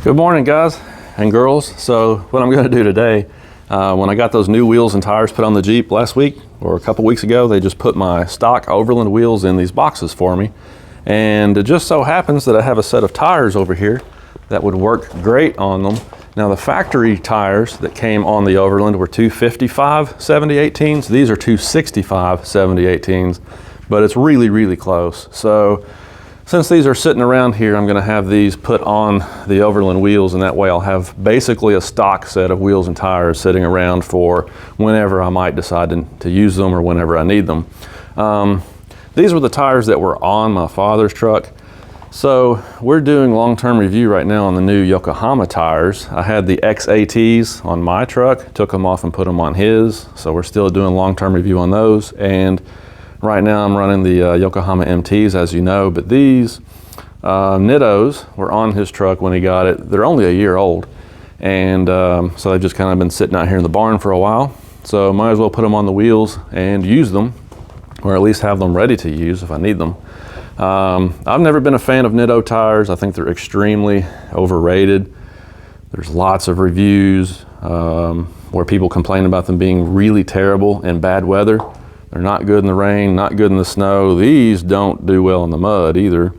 Good morning, guys and girls. So what I'm going to do today, when I got those new wheels and tires put on the Jeep last week or a couple weeks ago, they just put my stock Overland wheels in these boxes for me. And it just so happens that I have a set of tires over here that would work great on them. Now the factory tires that came on the Overland were 255 70/18s. These are 265 70/18s, but it's really, really close. So since these are sitting around here, I'm going to have these put on the Overland wheels, and that way I'll have basically a stock set of wheels and tires sitting around for whenever I might decide to use them or whenever I need them. These were the tires that were on my father's truck. So we're doing long-term review right now on the new Yokohama tires. I had the XATs on my truck, took them off and put them on his. So we're still doing long-term review on those. And right now I'm running the Yokohama MTs, as you know, but these Nittos were on his truck when he got it. They're only a year old. And so they've just kind of been sitting out here in the barn for a while. So might as well put them on the wheels and use them, or at least have them ready to use if I need them. I've never been a fan of Nitto tires. I think they're extremely overrated. There's lots of reviews where people complain about them being really terrible in bad weather. They're not good in the rain, not good in the snow. These don't do well in the mud either.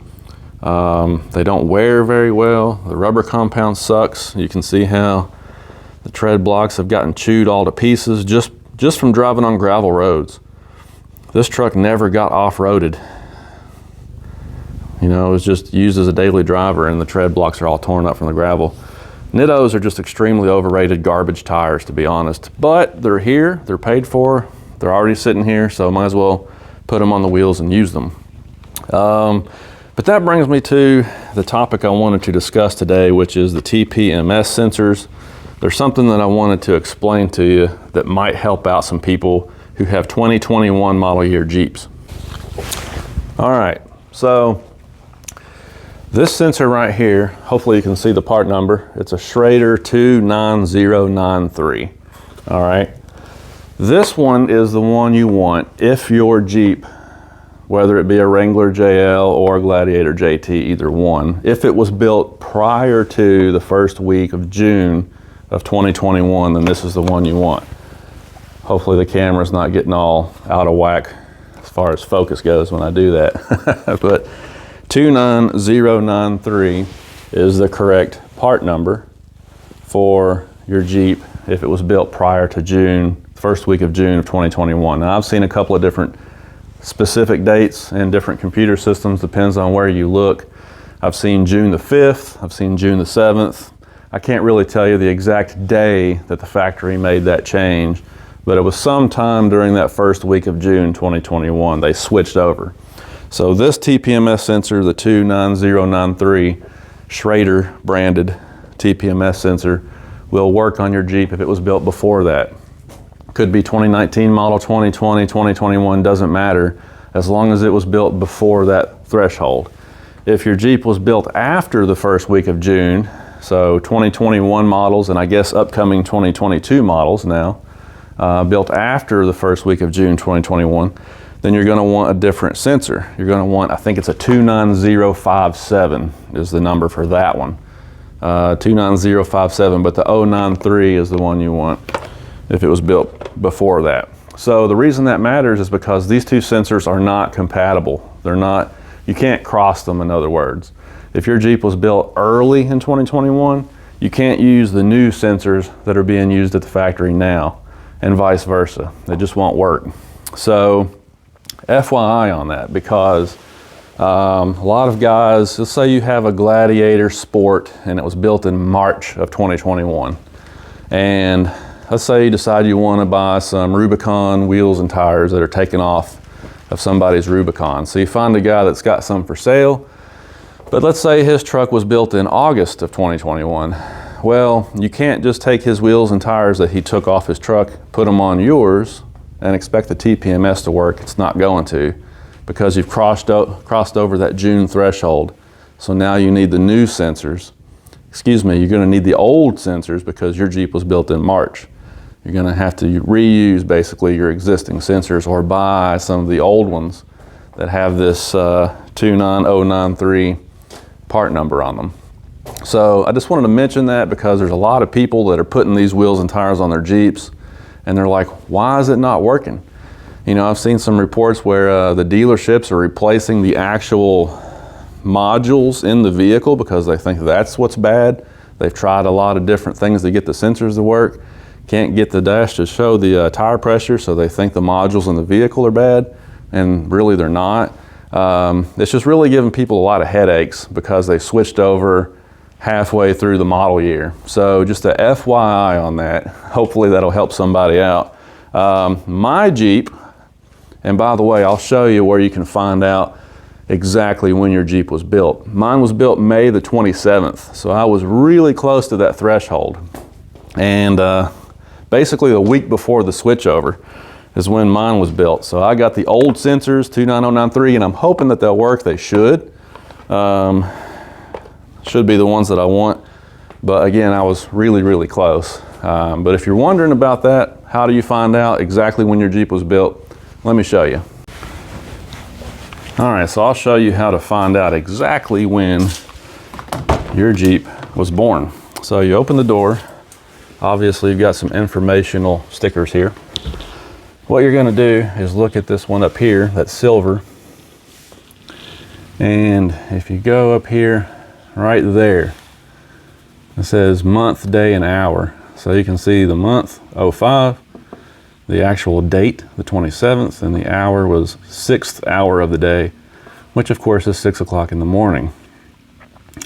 They don't wear very well. The rubber compound sucks. You can see how the tread blocks have gotten chewed all to pieces just from driving on gravel roads. This truck never got off-roaded. You know, it was just used as a daily driver, and the tread blocks are all torn up from the gravel. Nittos are just extremely overrated garbage tires, to be honest. But they're here, they're paid for, they're already sitting here, so might as well put them on the wheels and use them. But that brings me to the topic I wanted to discuss today, which is the TPMS sensors. There's something that I wanted to explain to you that might help out some people who have 2021 model year Jeeps. All right, so this sensor right here, hopefully you can see the part number. It's a Schrader 29093, all right? This one is the one you want if your Jeep, whether it be a Wrangler JL or a Gladiator JT, either one, if it was built prior to the first week of June of 2021, then this is the one you want. Hopefully the camera's not getting all out of whack as far as focus goes when I do that. But 29093 is the correct part number for your Jeep if it was built prior to June, first week of June of 2021. Now I've seen a couple of different specific dates in different computer systems, depends on where you look. I've seen June the 5th, I've seen June the 7th. I can't really tell you the exact day that the factory made that change, but it was sometime during that first week of June 2021 they switched over. So this TPMS sensor, the 29093 Schrader branded TPMS sensor, will work on your Jeep if it was built before that. Could be 2019 model, 2020, 2021, doesn't matter, as long as it was built before that threshold. If your Jeep was built after the first week of June, so 2021 models and I guess upcoming 2022 models now, built after the first week of June 2021, then you're going to want a different sensor. You're going to want, I think it's a 29057 is the number for that one. 29057, but the 093 is the one you want if it was built before that. So the reason that matters is because these two sensors are not compatible. They're not, you can't cross them, in other words. If your Jeep was built early in 2021, you can't use the new sensors that are being used at the factory now, and vice versa. They just won't work. So FYI on that, because a lot of guys, let's say you have a Gladiator Sport and it was built in March of 2021, and let's say you decide you want to buy some Rubicon wheels and tires that are taken off of somebody's Rubicon. So you find a guy that's got some for sale, but let's say his truck was built in August of 2021. Well, you can't just take his wheels and tires that he took off his truck, put them on yours, and expect the TPMS to work. It's not going to, because you've crossed over that June threshold. So now you need the new sensors. Excuse me, you're going to need the old sensors because your Jeep was built in March. You're going to have to reuse basically your existing sensors or buy some of the old ones that have this 29093 part number on them. So I just wanted to mention that because there's a lot of people that are putting these wheels and tires on their Jeeps and they're like, why is it not working? You know, I've seen some reports where the dealerships are replacing the actual modules in the vehicle because they think that's what's bad. They've tried a lot of different things to get the sensors to work. Can't get the dash to show the tire pressure, so they think the modules in the vehicle are bad, and really they're not. It's just really giving people a lot of headaches because they switched over halfway through the model year. So just a FYI on that. Hopefully that'll help somebody out. My Jeep, and by the way, I'll show you where you can find out exactly when your Jeep was built. Mine was built May the 27th, so I was really close to that threshold. And basically the week before the switchover is when mine was built. So I got the old sensors, 29093, and I'm hoping that they'll work. They should. Should be the ones that I want. But again, I was really, really close. But if you're wondering about that, how do you find out exactly when your Jeep was built? Let me show you. All right, so I'll show you how to find out exactly when your Jeep was born. So you open the door. Obviously, you've got some informational stickers here. What you're gonna do is look at this one up here, that's silver. And if you go up here, right there, it says month, day, and hour. So you can see the month, 05, the actual date, the 27th, and the hour was 6th hour of the day, which of course is 6 o'clock in the morning.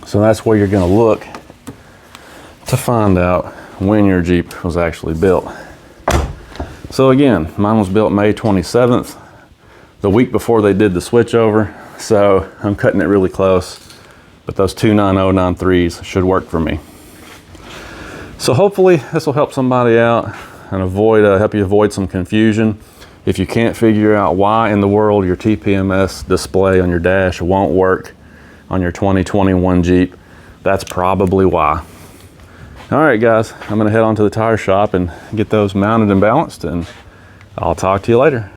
So that's where you're gonna look to find out when your Jeep was actually built. So again, mine was built May 27th, the week before they did the switchover. So I'm cutting it really close, but those 29093s should work for me. So hopefully this will help somebody out and help you avoid some confusion. If you can't figure out why in the world your TPMS display on your dash won't work on your 2021 Jeep, that's probably why. All right, guys, I'm gonna head on to the tire shop and get those mounted and balanced, and I'll talk to you later.